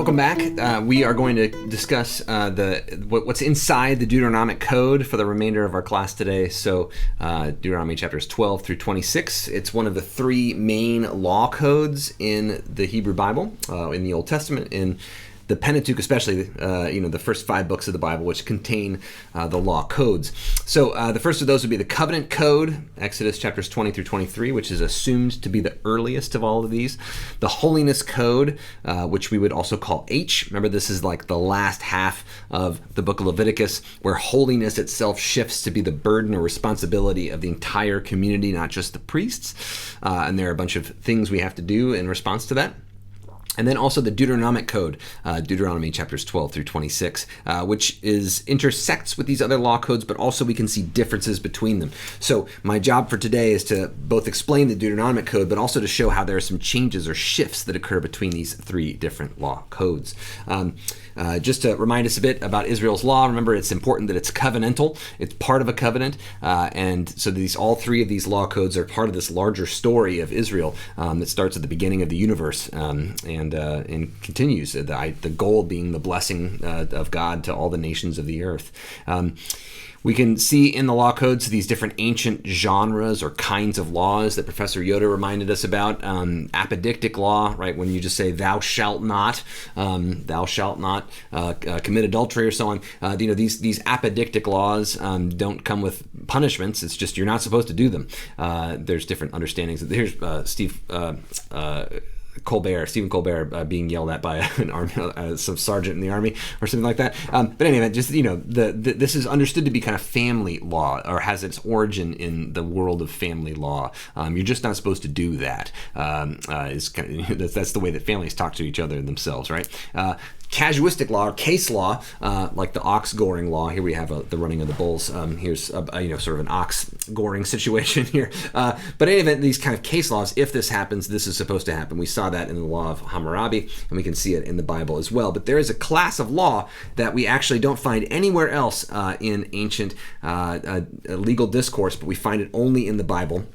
welcome back. We are going to discuss what's inside the Deuteronomic code for the remainder of our class today. So Deuteronomy chapters 12 through 26. It's one of the three main law codes in the Hebrew Bible, in the Old Testament, in the Pentateuch especially, the first 5 books of the Bible, which contain the law codes. So the first of those would be the Covenant Code, Exodus chapters 20 through 23, which is assumed to be the earliest of all of these. The Holiness Code, which we would also call H. Remember, this is like the last half of the book of Leviticus, where holiness itself shifts to be the burden or responsibility of the entire community, not just the priests. And there are a bunch of things we have to do in response to that. And then also the Deuteronomic Code, Deuteronomy chapters 12 through 26, which intersects with these other law codes, but also we can see differences between them. So my job for today is to both explain the Deuteronomic Code, but also to show how there are some changes or shifts that occur between these 3 different law codes. Just to remind us a bit about Israel's law, remember it's important that it's covenantal. It's part of a covenant. And so all 3 of these law codes are part of this larger story of Israel that starts at the beginning of the universe and continues, the goal being the blessing of God to all the nations of the earth. We can see in the law codes these different ancient genres or kinds of laws that Professor Yoder reminded us about. Apodictic law, right? When you just say thou shalt not commit adultery or so on. These apodictic laws don't come with punishments. It's just you're not supposed to do them. There's different understandings. Here's Stephen Colbert being yelled at by some sergeant in the army or something like that. But anyway, just this is understood to be kind of family law, or has its origin in the world of family law. You're just not supposed to do that. That's the way that families talk to each other themselves, right? Casuistic law or case law, like the ox goring law. Here we have the running of the bulls. Here's sort of an ox goring situation here. But in any event, these kind of case laws, if this happens, this is supposed to happen. We saw that in the law of Hammurabi, and we can see it in the Bible as well. But there is a class of law that we actually don't find anywhere else in ancient legal discourse, but we find it only in the Bible.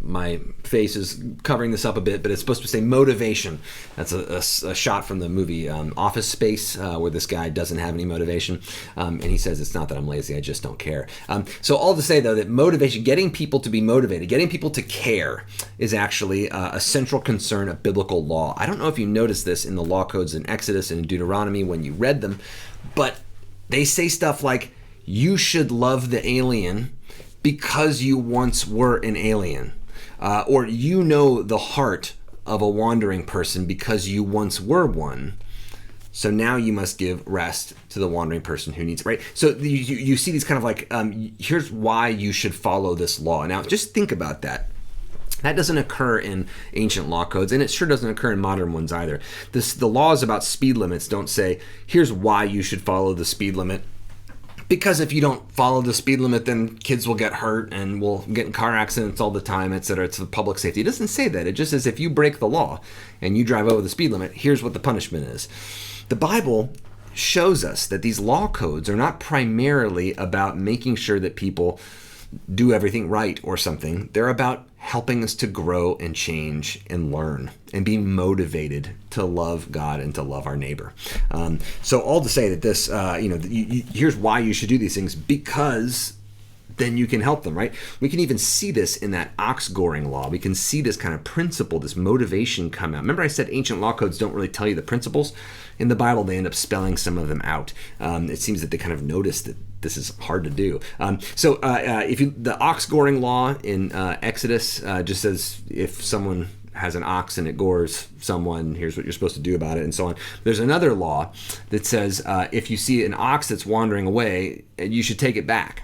My face is covering this up a bit, but it's supposed to say motivation. That's a shot from the movie Office Space, where this guy doesn't have any motivation, and he says, it's not that I'm lazy, I just don't care. So all to say, though, that motivation, getting people to be motivated, getting people to care, is actually a central concern of biblical law. I don't know if you noticed this in the law codes in Exodus and in Deuteronomy when you read them, but they say stuff like, you should love the alien because you once were an alien, or you know the heart of a wandering person because you once were one. So now you must give rest to the wandering person who needs it, right? So you see these kind of like, here's why you should follow this law. Now just think about that. That doesn't occur in ancient law codes, and it sure doesn't occur in modern ones either. The laws about speed limits don't say, here's why you should follow the speed limit. Because if you don't follow the speed limit, then kids will get hurt and will get in car accidents all the time, etc. It's for public safety. It doesn't say that. It just says if you break the law and you drive over the speed limit, here's what the punishment is. The Bible shows us that these law codes are not primarily about making sure that people do everything right or something. They're about helping us to grow and change and learn and be motivated to love God and to love our neighbor. So all to say that this, here's why you should do these things, because then you can help them, right? We can even see this in that ox goring law. We can see this kind of principle, this motivation come out. Remember I said ancient law codes don't really tell you the principles? In the Bible, they end up spelling some of them out. It seems that they kind of notice that this is hard to do. The ox goring law in Exodus just says if someone has an ox and it gores someone, here's what you're supposed to do about it, and so on. There's another law that says if you see an ox that's wandering away, you should take it back.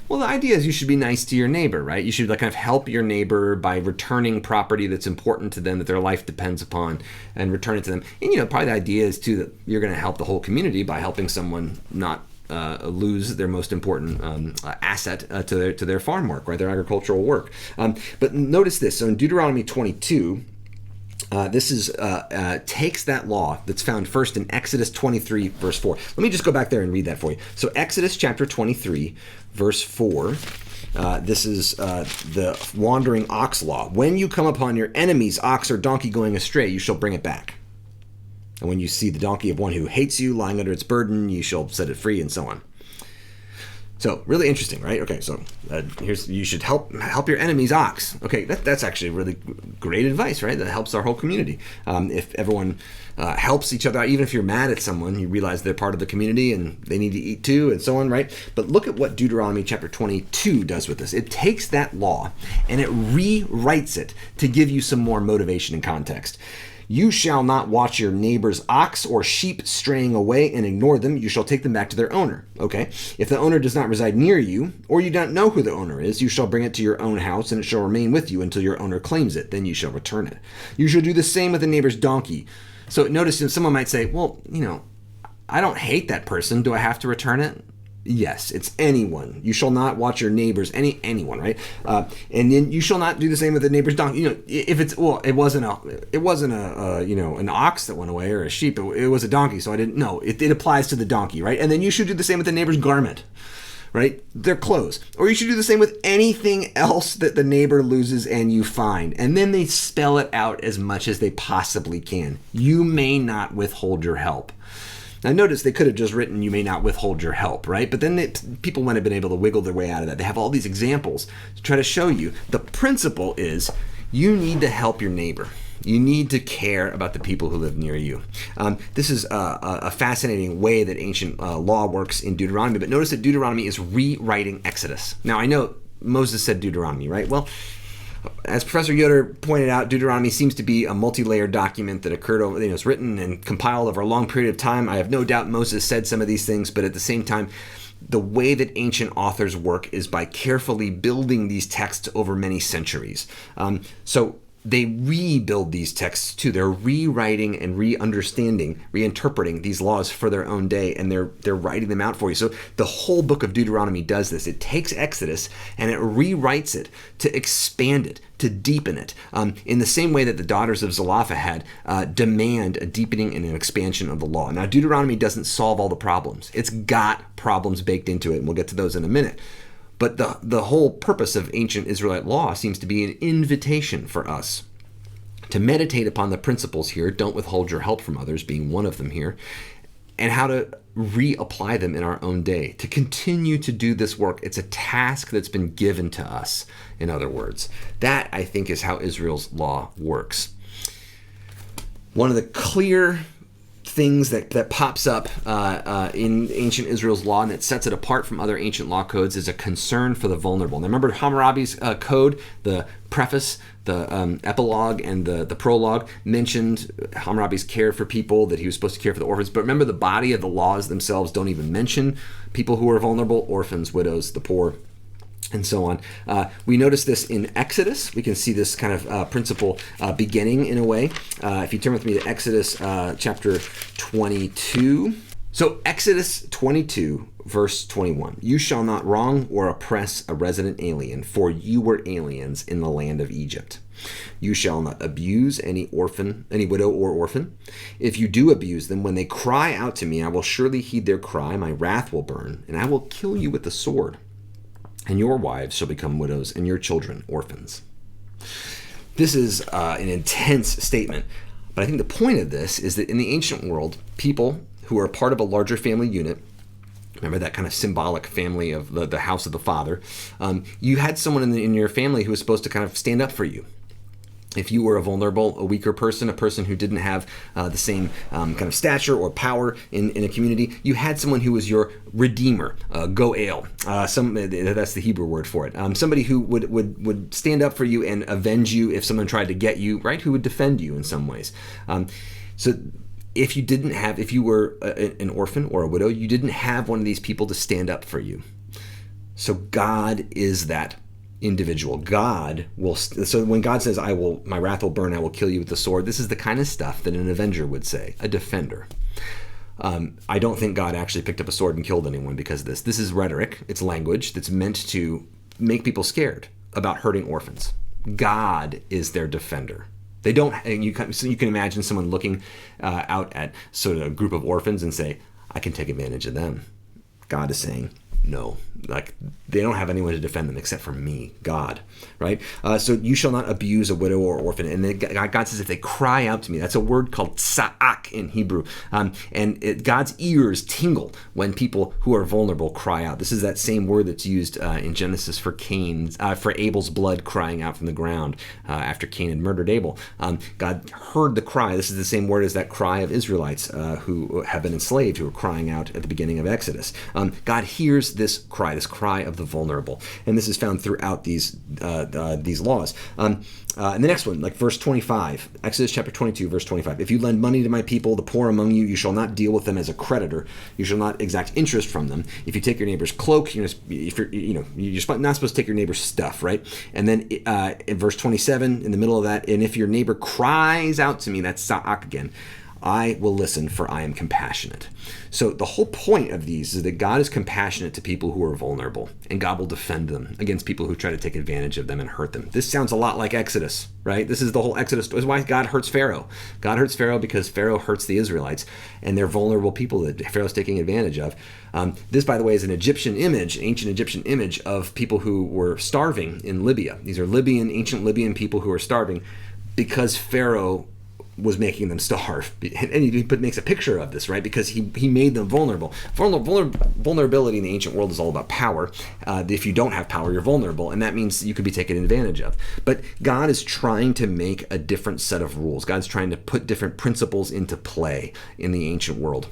Well, the idea is you should be nice to your neighbor, right? You should kind of help your neighbor by returning property that's important to them, that their life depends upon, and return it to them. And, probably the idea is, too, that you're going to help the whole community by helping someone not lose their most important asset to their farm work, right? Their agricultural work. But notice this. So in Deuteronomy 22, this takes that law that's found first in Exodus 23, verse 4. Let me just go back there and read that for you. So Exodus chapter 23, verse 4. This is the wandering ox law. When you come upon your enemy's ox or donkey going astray, you shall bring it back. And when you see the donkey of one who hates you lying under its burden, you shall set it free, and so on. So really interesting, right? Okay, so here's, you should help your enemy's ox. Okay, that's actually really great advice, right? That helps our whole community. If everyone helps each other out, even if you're mad at someone, you realize they're part of the community and they need to eat too, and so on, right? But look at what Deuteronomy chapter 22 does with this. It takes that law and it rewrites it to give you some more motivation and context. You shall not watch your neighbor's ox or sheep straying away and ignore them. You shall take them back to their owner. Okay? If the owner does not reside near you, or you don't know who the owner is, you shall bring it to your own house, and it shall remain with you until your owner claims it. Then you shall return it. You shall do the same with the neighbor's donkey. So notice someone might say, well, I don't hate that person. Do I have to return it? Yes, it's anyone. You shall not watch your neighbors, anyone, right? And then you shall not do the same with the neighbor's donkey. If it's, well, it wasn't an ox that went away or a sheep. It was a donkey, so I didn't know. It applies to the donkey, right? And then you should do the same with the neighbor's garment, right? Their clothes. Or you should do the same with anything else that the neighbor loses and you find. And then they spell it out as much as they possibly can. You may not withhold your help. Now notice they could have just written, you may not withhold your help, right? But then people wouldn't have been able to wiggle their way out of that. They have all these examples to try to show you. The principle is you need to help your neighbor. You need to care about the people who live near you. This is a fascinating way that ancient law works in Deuteronomy, but notice that Deuteronomy is rewriting Exodus. Now I know Moses said Deuteronomy, right? Well, as Professor Yoder pointed out, Deuteronomy seems to be a multi-layered document that occurred over, it's written and compiled over a long period of time. I have no doubt Moses said some of these things, but at the same time, the way that ancient authors work is by carefully building these texts over many centuries. So they rebuild these texts too. They're rewriting and reinterpreting these laws for their own day, and they're writing them out for you. So the whole book of Deuteronomy does this. It takes Exodus and it rewrites it to expand it, to deepen it, in the same way that the daughters of Zelophehad demand a deepening and an expansion of the law. Now, Deuteronomy doesn't solve all the problems. It's got problems baked into it, and we'll get to those in a minute. But the whole purpose of ancient Israelite law seems to be an invitation for us to meditate upon the principles here, don't withhold your help from others being one of them here, and how to reapply them in our own day, to continue to do this work. It's a task that's been given to us, in other words. That, I think, is how Israel's law works. One of the clear things that pops up in ancient Israel's law and that sets it apart from other ancient law codes is a concern for the vulnerable. Now remember Hammurabi's code, the preface, the epilogue, and the prologue mentioned Hammurabi's care for people, that he was supposed to care for the orphans. But remember, the body of the laws themselves don't even mention people who are vulnerable, orphans, widows, the poor, and so on. We notice this in Exodus. We can see this kind of principle beginning in a way. If you turn with me to Exodus chapter 22. So Exodus 22, verse 21. You shall not wrong or oppress a resident alien, for you were aliens in the land of Egypt. You shall not abuse any widow or orphan. If you do abuse them, when they cry out to me, I will surely heed their cry. My wrath will burn, and I will kill you with the sword. And your wives shall become widows, and your children orphans. This is an intense statement, but I think the point of this is that in the ancient world, people who are part of a larger family unit, remember that kind of symbolic family of the house of the father, you had someone in your family who was supposed to kind of stand up for you. If you were a vulnerable, a weaker person, a person who didn't have the same kind of stature or power in a community, you had someone who was your redeemer, goel. That's the Hebrew word for it. Somebody who would stand up for you and avenge you if someone tried to get you, right? Who would defend you in some ways. So if you were an orphan or a widow, you didn't have one of these people to stand up for you. So God is that individual. God will. So when God says, my wrath will burn, I will kill you with the sword, this is the kind of stuff that an avenger would say, a defender. I don't think God actually picked up a sword and killed anyone because of this. This is rhetoric. It's language that's meant to make people scared about hurting orphans. God is their defender. They don't. So you can imagine someone looking out at sort of a group of orphans and say, I can take advantage of them. God is saying, No, like they don't have anyone to defend them except for me, God, right? So you shall not abuse a widow or orphan. And then God says, if they cry out to me, that's a word called sa'ak in Hebrew. God's ears tingle when people who are vulnerable cry out. This is that same word that's used in Genesis for Abel's blood crying out from the ground after Cain had murdered Abel. God heard the cry. This is the same word as that cry of Israelites who have been enslaved, who are crying out at the beginning of Exodus. God hears this cry of the vulnerable, and this is found throughout these laws. And the next one, like verse 25, Exodus chapter 22, verse 25. If you lend money to my people, the poor among you, you shall not deal with them as a creditor. You shall not exact interest from them. If you take your neighbor's cloak, you're not supposed to take your neighbor's stuff, right? And then in verse 27, in the middle of that, and if your neighbor cries out to me, that's sa'ak again, I will listen, for I am compassionate. So the whole point of these is that God is compassionate to people who are vulnerable, and God will defend them against people who try to take advantage of them and hurt them. This sounds a lot like Exodus, right? This is the whole Exodus. This is why God hurts Pharaoh. God hurts Pharaoh because Pharaoh hurts the Israelites, and they're vulnerable people that Pharaoh's taking advantage of. This, by the way, is an ancient Egyptian image of people who were starving in Libya. These are ancient Libyan people who are starving because Pharaoh was making them starve. And he makes a picture of this, right? Because he made them vulnerable. Vulnerability in the ancient world is all about power. If you don't have power, you're vulnerable, and that means you could be taken advantage of. But God is trying to make a different set of rules. God's trying to put different principles into play in the ancient world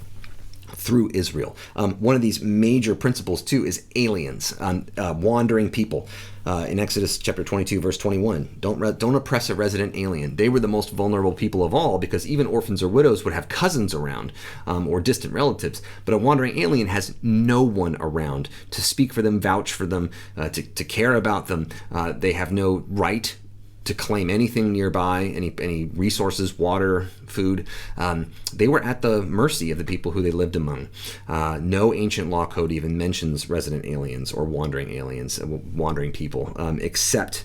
through Israel. One of these major principles, too, is aliens, wandering people. In Exodus chapter 22, verse 21, don't oppress a resident alien. They were the most vulnerable people of all because even orphans or widows would have cousins around or distant relatives. But a wandering alien has no one around to speak for them, vouch for them, to care about them. They have no right to claim anything nearby, any resources, water, food. They were at the mercy of the people who they lived among. No ancient law code even mentions resident aliens or wandering aliens, wandering people, except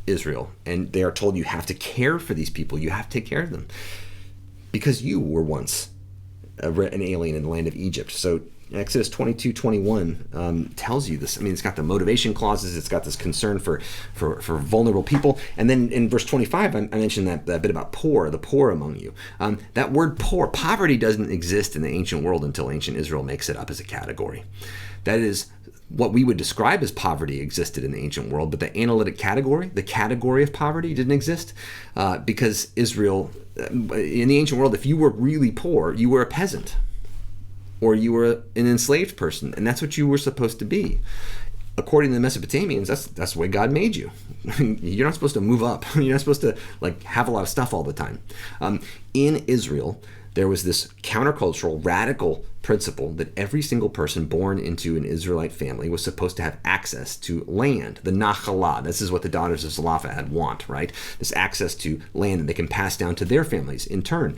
Israel. And they are told you have to care for these people. You have to take care of them because you were once an alien in the land of Egypt. So Exodus 22:21 tells you this. I mean, it's got the motivation clauses. It's got this concern for vulnerable people. And then in verse 25, I mentioned that bit about poor, the poor among you. That word poor, poverty doesn't exist in the ancient world until ancient Israel makes it up as a category. That is, what we would describe as poverty existed in the ancient world, but the analytic category, the category of poverty, didn't exist because Israel, in the ancient world, if you were really poor, you were a peasant. Or you were an enslaved person, and that's what you were supposed to be. According to the Mesopotamians, that's the way God made you. You're not supposed to move up. You're not supposed to have a lot of stuff all the time. In Israel, there was this countercultural, radical principle that every single person born into an Israelite family was supposed to have access to land, the nachalah. This is what the daughters of Zelophehad want, right? This access to land that they can pass down to their families in turn.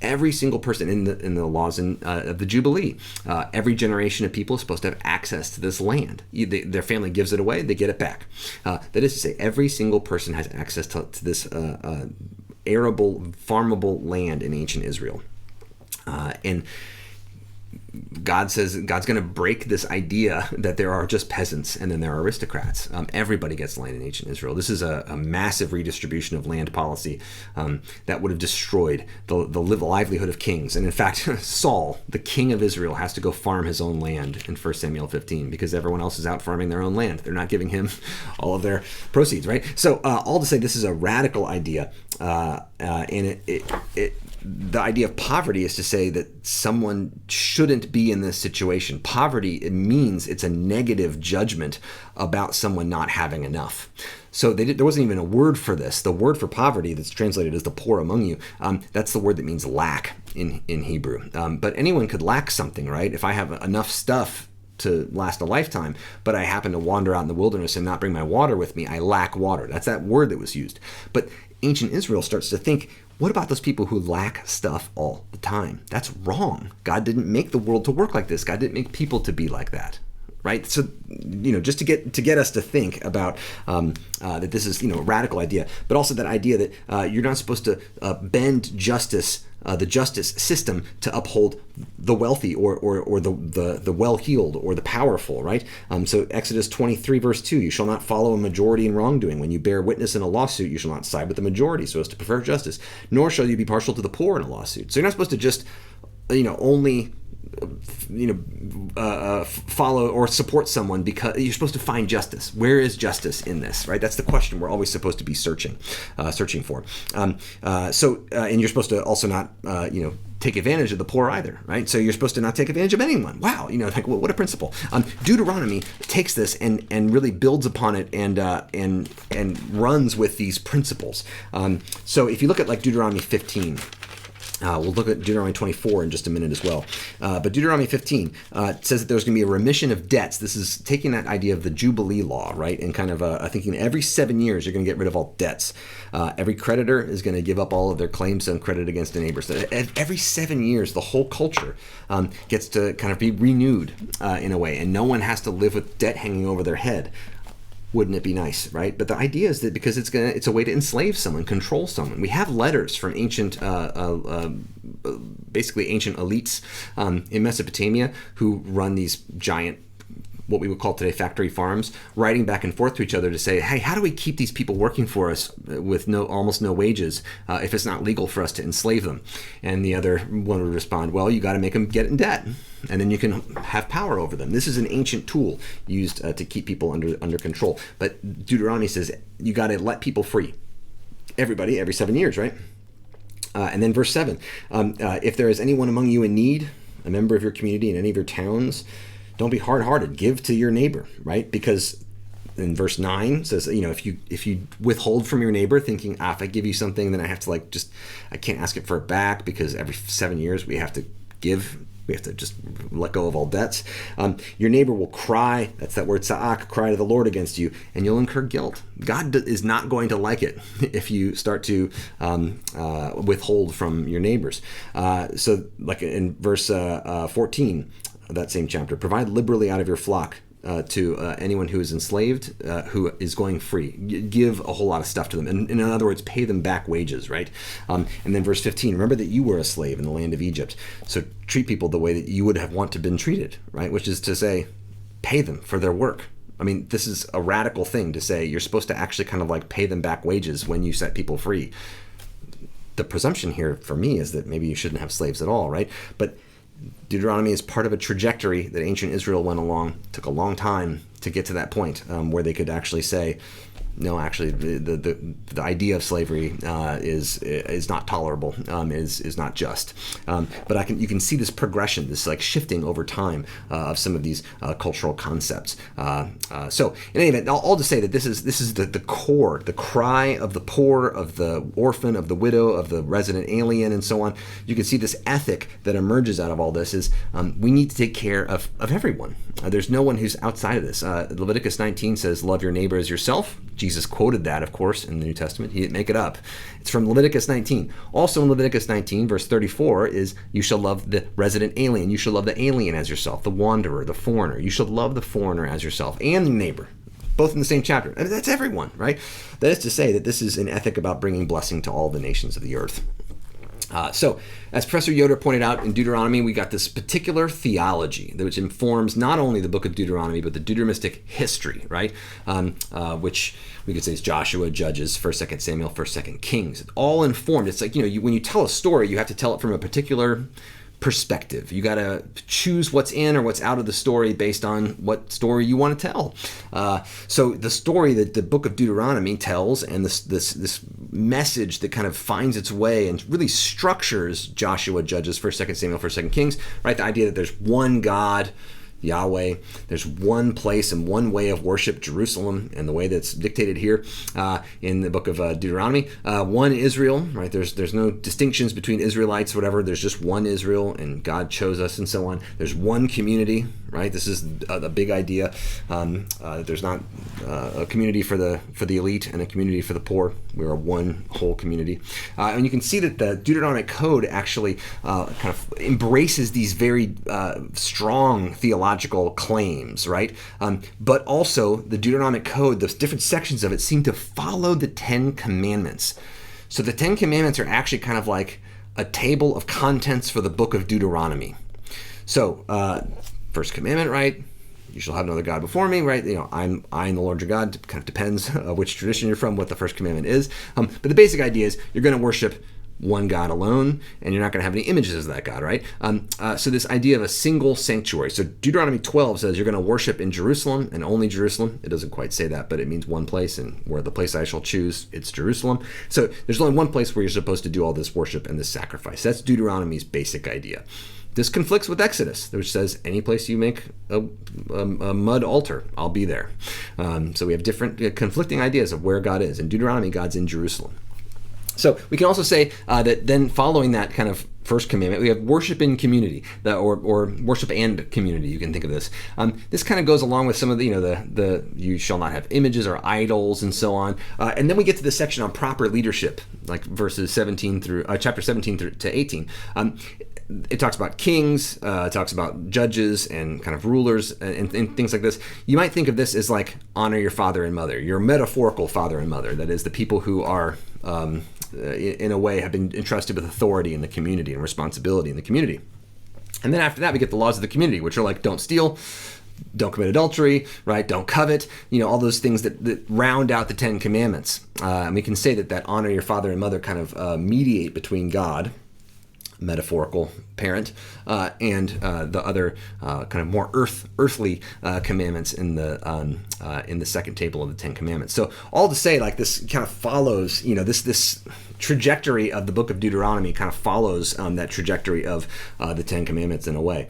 Every single person in the laws of the Jubilee, every generation of people is supposed to have access to this land. Their family gives it away, they get it back. That is to say, every single person has access to this arable, farmable land in ancient Israel. And God says God's going to break this idea that there are just peasants and then there are aristocrats. Everybody gets land in ancient Israel. This is a massive redistribution of land policy that would have destroyed the livelihood of kings. And in fact, Saul, the king of Israel, has to go farm his own land in 1 Samuel 15 because everyone else is out farming their own land. They're not giving him all of their proceeds, right? So all to say, this is a radical idea, and the idea of poverty is to say that someone shouldn't be in this situation. Poverty, it means it's a negative judgment about someone not having enough. So there wasn't even a word for this. The word for poverty that's translated as the poor among you, that's the word that means lack in Hebrew. But anyone could lack something, right? If I have enough stuff to last a lifetime, but I happen to wander out in the wilderness and not bring my water with me, I lack water. That's that word that was used. But ancient Israel starts to think, what about those people who lack stuff all the time? That's wrong. God didn't make the world to work like this. God didn't make people to be like that, right? So, just to get us to think about that this is, a radical idea, but also that idea that you're not supposed to bend justice, the justice system, to uphold the wealthy or the well-heeled or the powerful, right? So Exodus 23 verse 2, you shall not follow a majority in wrongdoing. When you bear witness in a lawsuit, you shall not side with the majority so as to prefer justice, nor shall you be partial to the poor in a lawsuit. So you're not supposed to just, only follow or support someone because you're supposed to find justice. Where is justice in this, right? That's the question we're always supposed to be searching for. And you're supposed to also not, take advantage of the poor either, right? So you're supposed to not take advantage of anyone. Wow, what a principle. Deuteronomy takes this and really builds upon it and runs with these principles. So if you look at like Deuteronomy 15. We'll look at Deuteronomy 24 in just a minute as well. But Deuteronomy 15 says that there's going to be a remission of debts. This is taking that idea of the Jubilee law, right? And kind of thinking every 7 years you're going to get rid of all debts. Every creditor is going to give up all of their claims on credit against a neighbor. So every 7 years, the whole culture gets to kind of be renewed in a way. And no one has to live with debt hanging over their head. Wouldn't it be nice, right? But the idea is that because it's a way to enslave someone, control someone. We have letters from ancient, basically ancient elites in Mesopotamia who run these giant, what we would call today factory farms, writing back and forth to each other to say, hey, how do we keep these people working for us with almost no wages if it's not legal for us to enslave them? And the other one would respond, well, you got to make them get in debt, and then you can have power over them. This is an ancient tool used to keep people under control. But Deuteronomy says you got to let people free. Everybody, every 7 years, right? And then verse 7, if there is anyone among you in need, a member of your community in any of your towns, don't be hard-hearted. Give to your neighbor, right? Because in verse 9 says, if you withhold from your neighbor thinking, if I give you something, then I have to I can't ask it for it back because every 7 years we have to give. We have to just let go of all debts. Your neighbor will cry, that's that word sa'ak, cry to the Lord against you, and you'll incur guilt. God is not going to like it if you start to withhold from your neighbors. So like in verse 14, that same chapter, provide liberally out of your flock to anyone who is enslaved, who is going free. Give a whole lot of stuff to them. And in other words, pay them back wages, right? And then verse 15, remember that you were a slave in the land of Egypt. So treat people the way that you would have wanted to been treated, right? Which is to say, pay them for their work. I mean, this is a radical thing to say. You're supposed to actually kind of like pay them back wages when you set people free. The presumption here for me is that maybe you shouldn't have slaves at all, right? But Deuteronomy is part of a trajectory that ancient Israel went along. It took a long time to get to that point where they could actually say, no, actually, the idea of slavery is not tolerable, is not just. But you can see this progression, this like shifting over time of some of these cultural concepts. So in any event, all to say that this is the core, the cry of the poor, of the orphan, of the widow, of the resident alien, and so on. You can see this ethic that emerges out of all this is we need to take care of everyone. There's no one who's outside of this. Leviticus 19 says, love your neighbor as yourself. Jesus quoted that, of course, in the New Testament. He didn't make it up. It's from Leviticus 19. Also in Leviticus 19, verse 34 is, you shall love the resident alien. You shall love the alien as yourself, the wanderer, the foreigner. You shall love the foreigner as yourself and the neighbor, both in the same chapter. And that's everyone, right? That is to say that this is an ethic about bringing blessing to all the nations of the earth. So, as Professor Yoder pointed out in Deuteronomy, we got this particular theology which informs not only the book of Deuteronomy, but the Deuteronomistic history, right? Which we could say is Joshua, Judges, 1st, 2nd Samuel, 1st, 2nd Kings. It's all informed. It's like, when you tell a story, you have to tell it from a particular perspective. You got to choose what's in or what's out of the story based on what story you want to tell. So the story that the book of Deuteronomy tells, and this message that kind of finds its way and really structures Joshua, Judges, 1st, 2nd Samuel, 1st, 2nd Kings, right? The idea that there's one God, Yahweh, there's one place and one way of worship, Jerusalem, and the way that's dictated here in the book of Deuteronomy. One Israel, right? There's no distinctions between Israelites, whatever. There's just one Israel, and God chose us, and so on. There's one community, right? This is a big idea. There's not a community for the elite and a community for the poor. We're a one whole community. And you can see that the Deuteronomic Code actually kind of embraces these very strong theological claims, right? But also the Deuteronomic Code, the different sections of it seem to follow the Ten Commandments. So the Ten Commandments are actually kind of like a table of contents for the book of Deuteronomy. So, first commandment, right? You shall have no other God before me, right? I am the Lord your God. It kind of depends which tradition you're from, what the first commandment is. But the basic idea is you're going to worship one God alone, and you're not going to have any images of that God, right? So this idea of a single sanctuary. So Deuteronomy 12 says you're going to worship in Jerusalem and only Jerusalem. It doesn't quite say that, but it means one place, and where the place I shall choose, it's Jerusalem. So there's only one place where you're supposed to do all this worship and this sacrifice. That's Deuteronomy's basic idea. This conflicts with Exodus, which says any place you make a mud altar, I'll be there. So we have different conflicting ideas of where God is. In Deuteronomy, God's in Jerusalem. So we can also say that then following that kind of first commandment, we have worship in community, or worship and community. You can think of this. This kind of goes along with some of the you shall not have images or idols and so on. And then we get to the section on proper leadership, like verses 17 through chapter 17 through to 18. It talks about kings, it talks about judges and kind of rulers and things like this. You might think of this as like honor your father and mother, your metaphorical father and mother. That is, the people who are, in a way, have been entrusted with authority in the community and responsibility in the community. And then after that, we get the laws of the community, which are like don't steal, don't commit adultery, right? Don't covet, all those things that round out the Ten Commandments. And we can say that honor your father and mother kind of mediate between God, metaphorical parent, and the other kind of more earthly commandments in the second table of the Ten Commandments. So all to say, like, this kind of follows, this trajectory of the book of Deuteronomy kind of follows that trajectory of the Ten Commandments in a way,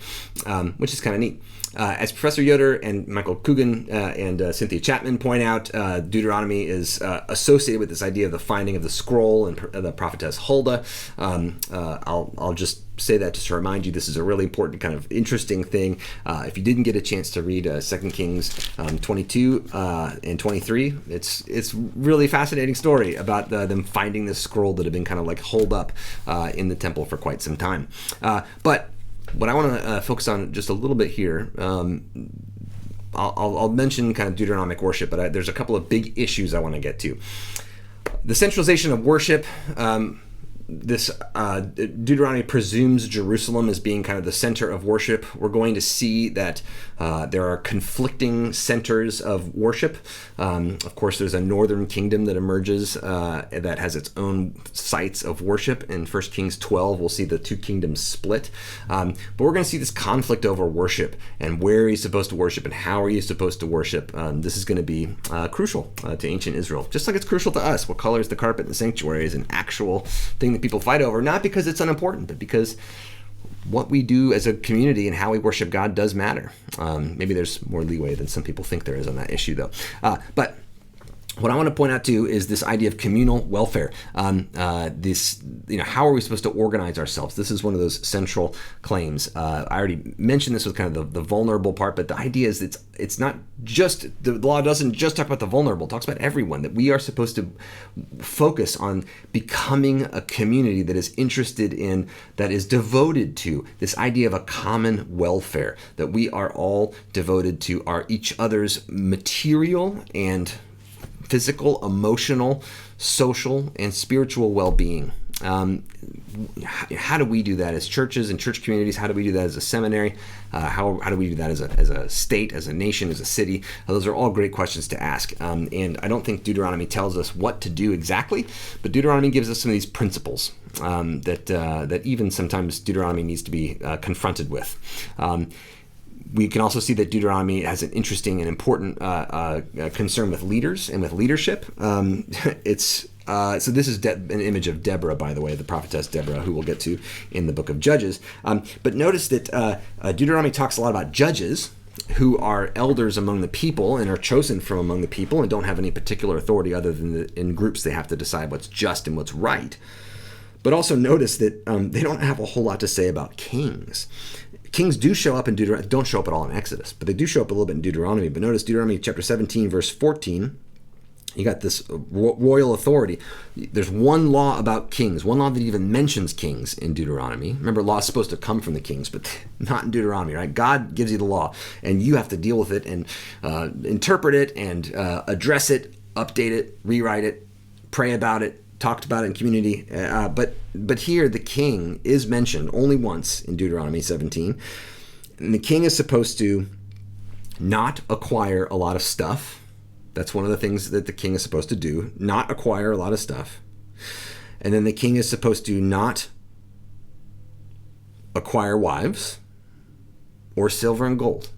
which is kind of neat. As Professor Yoder and Michael Coogan and Cynthia Chapman point out, Deuteronomy is associated with this idea of the finding of the scroll and the prophetess Huldah. I'll just say that just to remind you, this is a really important kind of interesting thing. If you didn't get a chance to read 2 Kings 22 and 23, it's really fascinating story about them finding this scroll that had been kind of like holed up in the temple for quite some time. But what I want to focus on just a little bit here, I'll mention kind of Deuteronomic worship, but there's a couple of big issues I want to get to. The centralization of worship. This Deuteronomy presumes Jerusalem as being kind of the center of worship. We're going to see that there are conflicting centers of worship. Of course, there's a northern kingdom that emerges that has its own sites of worship. In 1 Kings 12, we'll see the two kingdoms split. But we're going to see this conflict over worship and where are you supposed to worship and how are you supposed to worship. This is going to be crucial to ancient Israel, just like it's crucial to us. What color is the carpet in the sanctuary is an actual thing that people fight over, not because it's unimportant, but because what we do as a community and how we worship God does matter. Maybe there's more leeway than some people think there is on that issue, though. But what I want to point out too is this idea of communal welfare. How are we supposed to organize ourselves? This is one of those central claims. I already mentioned this with kind of the vulnerable part, but the idea is it's not just, the law doesn't just talk about the vulnerable, it talks about everyone, that we are supposed to focus on becoming a community that is interested in, that is devoted to this idea of a common welfare, that we are all devoted to each other's material and physical, emotional, social, and spiritual well-being. How do we do that as churches and church communities? How do we do that as a seminary? How do we do that as a state, as a nation, as a city? Those are all great questions to ask. And I don't think Deuteronomy tells us what to do exactly, but Deuteronomy gives us some of these principles that even sometimes Deuteronomy needs to be confronted with. We can also see that Deuteronomy has an interesting and important concern with leaders and with leadership. So this is an image of Deborah, by the way, the prophetess Deborah, who we'll get to in the book of Judges. But notice that Deuteronomy talks a lot about judges who are elders among the people and are chosen from among the people and don't have any particular authority other than in groups they have to decide what's just and what's right. But also notice that they don't have a whole lot to say about kings. Kings do show up in Deuteronomy, don't show up at all in Exodus, but they do show up a little bit in Deuteronomy. But notice Deuteronomy chapter 17, verse 14, you got this royal authority. There's one law about kings, one law that even mentions kings in Deuteronomy. Remember, law is supposed to come from the kings, but not in Deuteronomy, right? God gives you the law, and you have to deal with it and interpret it and address it, update it, rewrite it, pray about it, talked about it in community. But here the king is mentioned only once in Deuteronomy 17. And the king is supposed to not acquire a lot of stuff. That's one of the things that the king is supposed to do, not acquire a lot of stuff. And then the king is supposed to not acquire wives or silver and gold.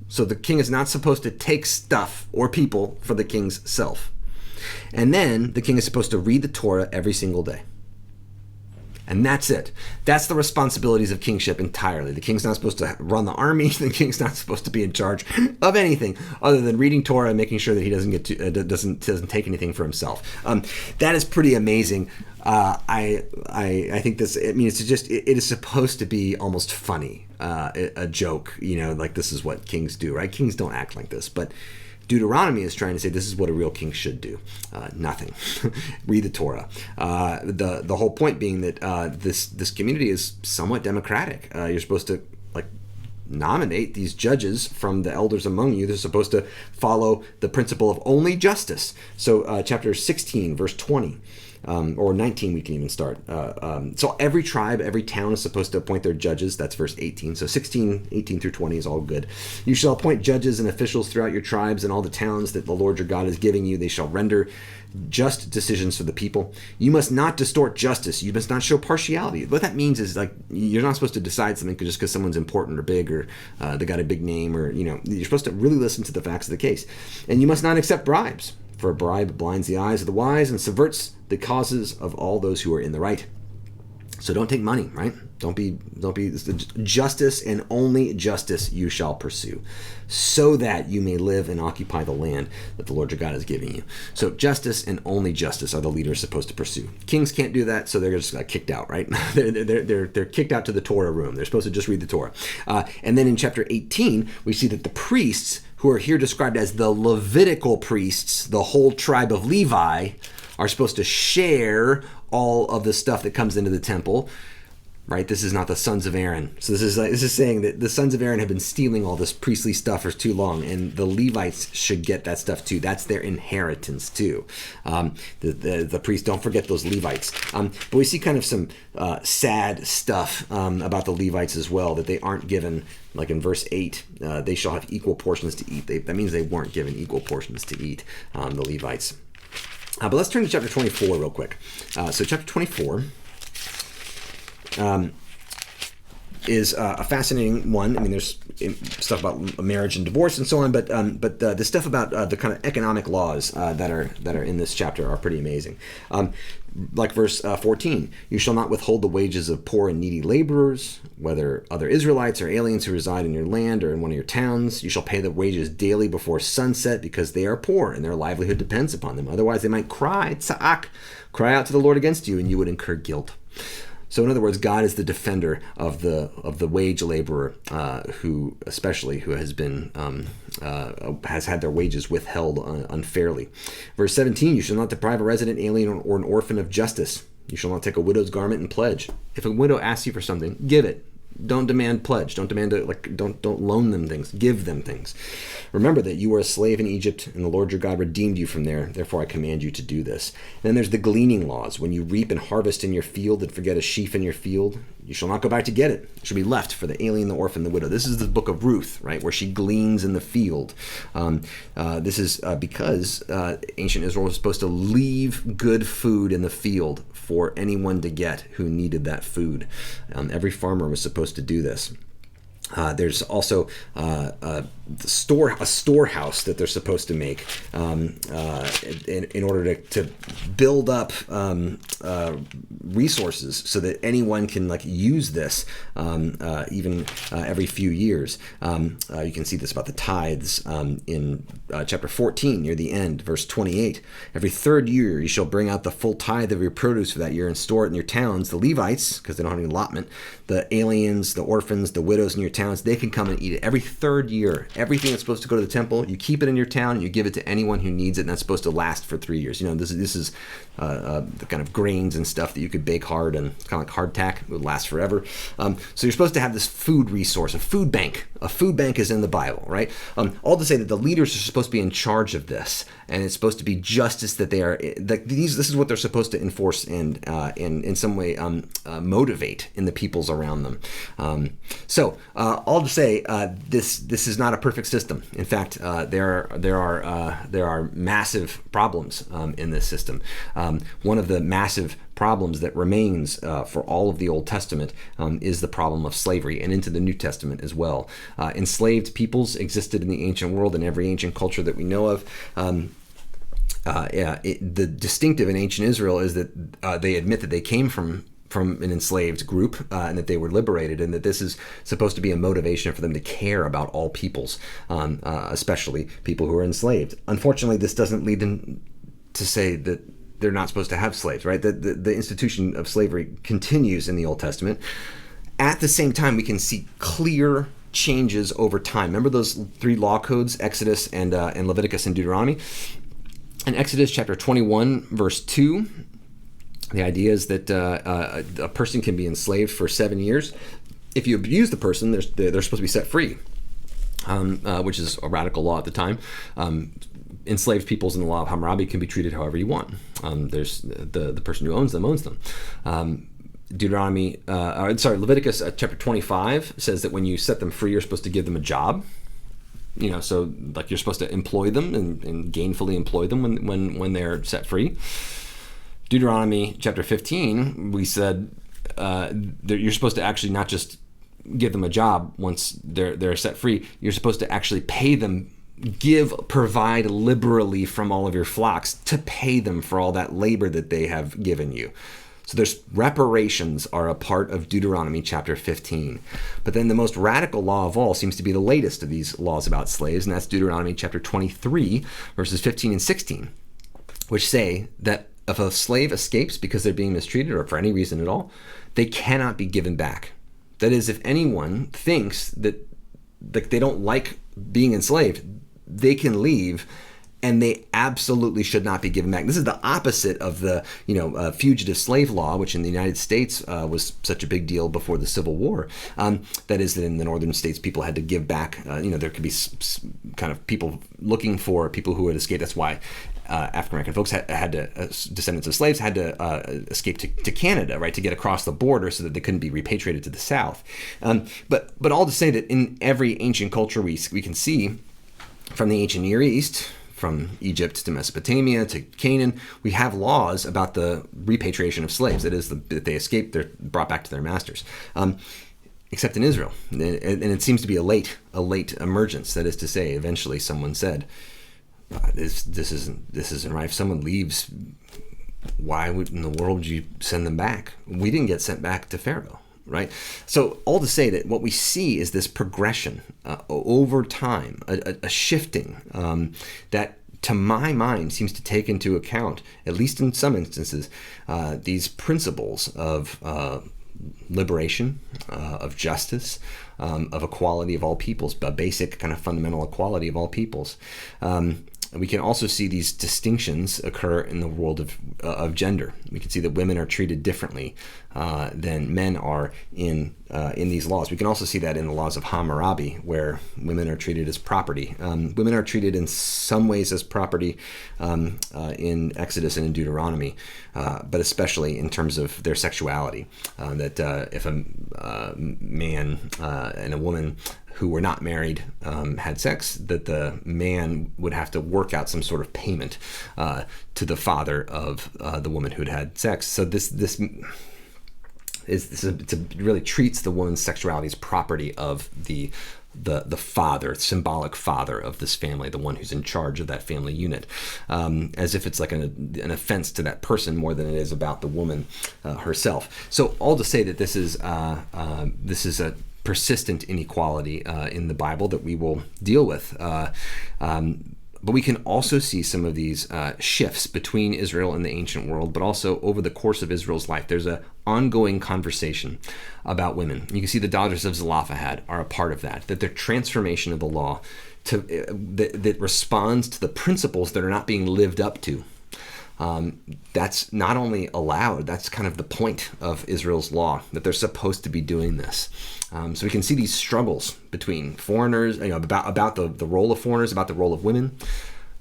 So the king is not supposed to take stuff or people for the king's self. And then the king is supposed to read the Torah every single day. And that's it. That's the responsibilities of kingship entirely. The king's not supposed to run the army. The king's not supposed to be in charge of anything other than reading Torah and making sure that he doesn't take anything for himself. That is pretty amazing. I think this. I mean, it is supposed to be almost funny, a joke. Like this is what kings do, right? Kings don't act like this, but Deuteronomy is trying to say this is what a real king should do. Nothing. Read the Torah. The whole point being that this community is somewhat democratic. You're supposed to nominate these judges from the elders among you. They're supposed to follow the principle of only justice. So chapter 16, verse 20. Or 19, we can even start. So every tribe, every town is supposed to appoint their judges. That's verse 18. So 16, 18 through 20 is all good. You shall appoint judges and officials throughout your tribes and all the towns that the Lord your God is giving you. They shall render just decisions for the people. You must not distort justice. You must not show partiality. What that means is you're not supposed to decide something just because someone's important or big or they got a big name or, you're supposed to really listen to the facts of the case. And you must not accept bribes. For a bribe blinds the eyes of the wise and subverts the causes of all those who are in the right. So don't take money, right? Don't be justice and only justice you shall pursue, so that you may live and occupy the land that the Lord your God is giving you. So justice and only justice are the leaders supposed to pursue. Kings can't do that, so they're just kicked out, right? they're kicked out to the Torah room. They're supposed to just read the Torah. And then in chapter 18, we see that the priests, who are here described as the Levitical priests, the whole tribe of Levi, are supposed to share all of the stuff that comes into the temple, right? This is not the sons of Aaron. So this is saying that the sons of Aaron have been stealing all this priestly stuff for too long, and the Levites should get that stuff too. That's their inheritance too. The priests, don't forget those Levites. But we see kind of some sad stuff about the Levites as well, that they aren't given, like in verse 8, they shall have equal portions to eat. That means they weren't given equal portions to eat, the Levites. But let's turn to chapter 24 real quick. So chapter 24 is a fascinating one. I mean, there's stuff about marriage and divorce and so on, but the stuff about the kind of economic laws that are in this chapter are pretty amazing. Like verse 14, you shall not withhold the wages of poor and needy laborers, whether other Israelites or aliens who reside in your land or in one of your towns. You shall pay the wages daily before sunset, because they are poor and their livelihood depends upon them. Otherwise, they might cry out to the Lord against you, and you would incur guilt. So in other words, God is the defender of the wage laborer who has been has had their wages withheld unfairly. Verse 17: you shall not deprive a resident alien or an orphan of justice. You shall not take a widow's garment and pledge. If a widow asks you for something, give it. Don't demand pledge. Don't demand don't loan them things. Give them things. Remember that you were a slave in Egypt, and the Lord your God redeemed you from there. Therefore, I command you to do this. And then there's the gleaning laws. When you reap and harvest in your field and forget a sheaf in your field, you shall not go back to get it. It shall be left for the alien, the orphan, the widow. This is the book of Ruth, right, where she gleans in the field. This is because ancient Israel was supposed to leave good food in the field for anyone to get who needed that food. Every farmer was supposed to do this. There's also a storehouse that they're supposed to make in order to build up resources so that anyone can use this even every few years. You can see this about the tithes in chapter 14 near the end, verse 28. Every third year you shall bring out the full tithe of your produce for that year and store it in your towns. The Levites, because they don't have any allotment, the aliens, the orphans, the widows in your towns, they can come and eat it. Every third year, everything that's supposed to go to the temple, you keep it in your town and you give it to anyone who needs it, and that's supposed to last for 3 years. This is the kind of grains and stuff that you could bake hard, and it's kind of like hardtack. It would last forever. So you're supposed to have this food resource, a food bank. A food bank is in the Bible, right? All to say that the leaders are supposed to be in charge of this, and it's supposed to be justice that they are. This is what they're supposed to enforce and in some way motivate in the peoples around them. So all to say, this is not a perfect system. In fact, there are massive problems in this system. One of the massive problems that remains for all of the Old Testament is the problem of slavery, and into the New Testament as well. Enslaved peoples existed in the ancient world, in every ancient culture that we know of. The distinctive in ancient Israel is that they admit that they came from an enslaved group and that they were liberated, and that this is supposed to be a motivation for them to care about all peoples, especially people who are enslaved. Unfortunately, this doesn't lead them to say that they're not supposed to have slaves, right? The institution of slavery continues in the Old Testament. At the same time, we can see clear changes over time. Remember those 3 law codes, Exodus and Leviticus and Deuteronomy? In Exodus chapter 21, verse 2, the idea is that a person can be enslaved for 7 years. If you abuse the person, they're supposed to be set free, which is a radical law at the time. Enslaved peoples in the law of Hammurabi can be treated however you want. There's the person who owns them. Leviticus chapter 25 says that when you set them free, you're supposed to give them a job. So like you're supposed to employ them and gainfully employ them when they're set free. Deuteronomy chapter 15, we said that you're supposed to actually not just give them a job once they're set free. You're supposed to actually pay them, provide liberally from all of your flocks to pay them for all that labor that they have given you. So there's reparations are a part of Deuteronomy chapter 15. But then the most radical law of all seems to be the latest of these laws about slaves, and that's Deuteronomy chapter 23, verses 15 and 16, which say that if a slave escapes because they're being mistreated or for any reason at all, they cannot be given back. That is, if anyone thinks that they don't like being enslaved, they can leave, and they absolutely should not be given back. This is the opposite of the fugitive slave law, which in the United States was such a big deal before the Civil War. That is, that in the northern states, people had to give back. There could be kind of people looking for people who had escaped. That's why African American folks had to, descendants of slaves had to escape to Canada, right, to get across the border so that they couldn't be repatriated to the South. But all to say that in every ancient culture we can see, from the ancient Near East, from Egypt to Mesopotamia to Canaan, we have laws about the repatriation of slaves. That is, that they escape, they're brought back to their masters. Except in Israel, and it seems to be a late emergence. That is to say, eventually someone said, "This isn't right. If someone leaves, why in the world would you send them back? We didn't get sent back to Pharaoh." Right? So all to say that what we see is this progression over time, a shifting that, to my mind, seems to take into account, at least in some instances, these principles of liberation, of justice, of equality of all peoples, a basic kind of fundamental equality of all peoples. We can also see these distinctions occur in the world of gender. We can see that women are treated differently than men are in these laws. We can also see that in the laws of Hammurabi, where women are treated as property. Women are treated in some ways as property in Exodus and in Deuteronomy, but especially in terms of their sexuality. That if a man and a woman who were not married had sex, that the man would have to work out some sort of payment to the father of the woman who'd had sex. So this really treats the woman's sexuality as property of the father, symbolic father of this family, the one who's in charge of that family unit, as if it's like an offense to that person more than it is about the woman herself. So all to say that this is a persistent inequality in the Bible that we will deal with. But we can also see some of these shifts between Israel and the ancient world, but also over the course of Israel's life. There's an ongoing conversation about women. You can see the daughters of Zelophehad are a part of that their transformation of the law that responds to the principles that are not being lived up to. That's not only allowed, that's kind of the point of Israel's law, that they're supposed to be doing this. So we can see these struggles between foreigners, about the role of foreigners, about the role of women.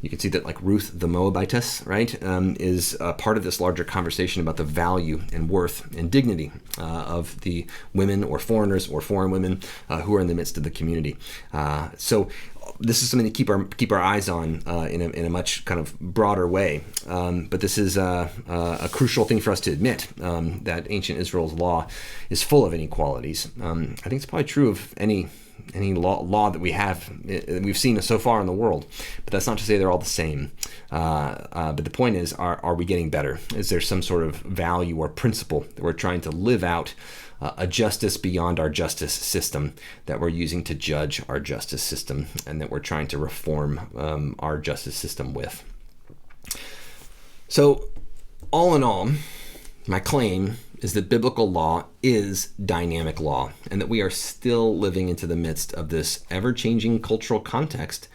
You can see that like Ruth the Moabitess, right, is part of this larger conversation about the value and worth and dignity of the women or foreigners or foreign women who are in the midst of the community. So this is something to keep our eyes on in a much kind of broader way. But this is a crucial thing for us to admit, that ancient Israel's law is full of inequalities. I think it's probably true of any law that we've seen so far in the world, but that's not to say they're all the same. But the point is, are we getting better? Is there some sort of value or principle that we're trying to live out, a justice beyond our justice system that we're using to judge our justice system, and that we're trying to reform our justice system with? So, all in all, my claim is that biblical law is dynamic law, and that we are still living into the midst of this ever-changing cultural context,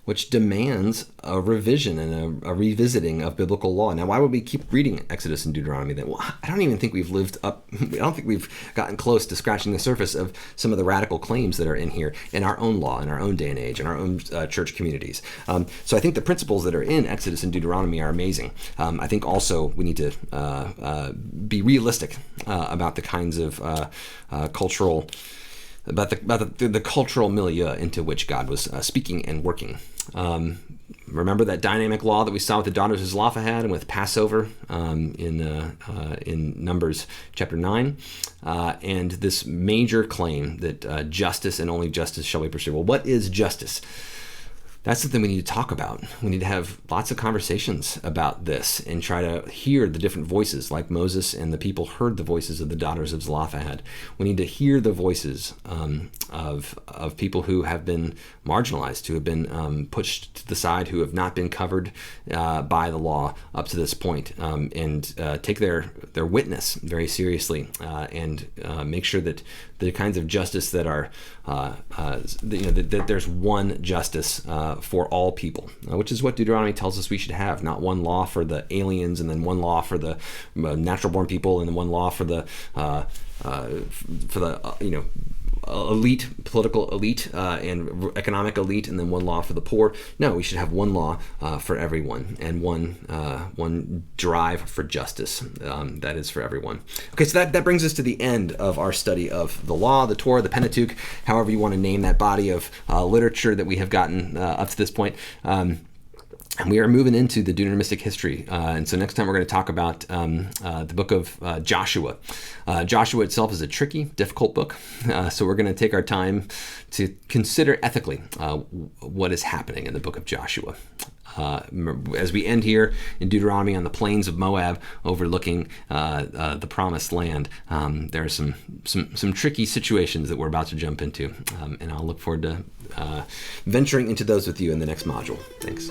which demands a revision and a revisiting of biblical law. Now, why would we keep reading Exodus and Deuteronomy then? Well, I don't even think we've gotten close to scratching the surface of some of the radical claims that are in here in our own law, in our own day and age, in our own church communities. So I think the principles that are in Exodus and Deuteronomy are amazing. I think also we need to be realistic about the kinds of cultural about the cultural milieu into which God was speaking and working. Remember that dynamic law that we saw with the daughters of Zelophehad and with Passover in Numbers chapter 9, and this major claim that justice and only justice shall be pursued. Well, what is justice? That's something we need to talk about. We need to have lots of conversations about this and try to hear the different voices, like Moses and the people heard the voices of the daughters of Zelophehad. We need to hear the voices of people who have been marginalized, who have been pushed to the side, who have not been covered by the law up to this point, and take their witness very seriously, and make sure that the kinds of justice that are that there's one justice for all people, which is what Deuteronomy tells us we should have. Not one law for the aliens, and then one law for the natural-born people, and then one law for the elite, political elite, and economic elite, and then one law for the poor. No, we should have one law for everyone, and one drive for justice that is for everyone. Okay, so that brings us to the end of our study of the law, the Torah, the Pentateuch, however you want to name that body of literature that we have gotten up to this point. And we are moving into the Deuteronomic history. And so next time we're going to talk about the book of Joshua. Joshua itself is a tricky, difficult book. So we're going to take our time to consider ethically what is happening in the book of Joshua. As we end here in Deuteronomy on the plains of Moab, overlooking the promised land, there are some tricky situations that we're about to jump into, and I'll look forward to venturing into those with you in the next module. Thanks.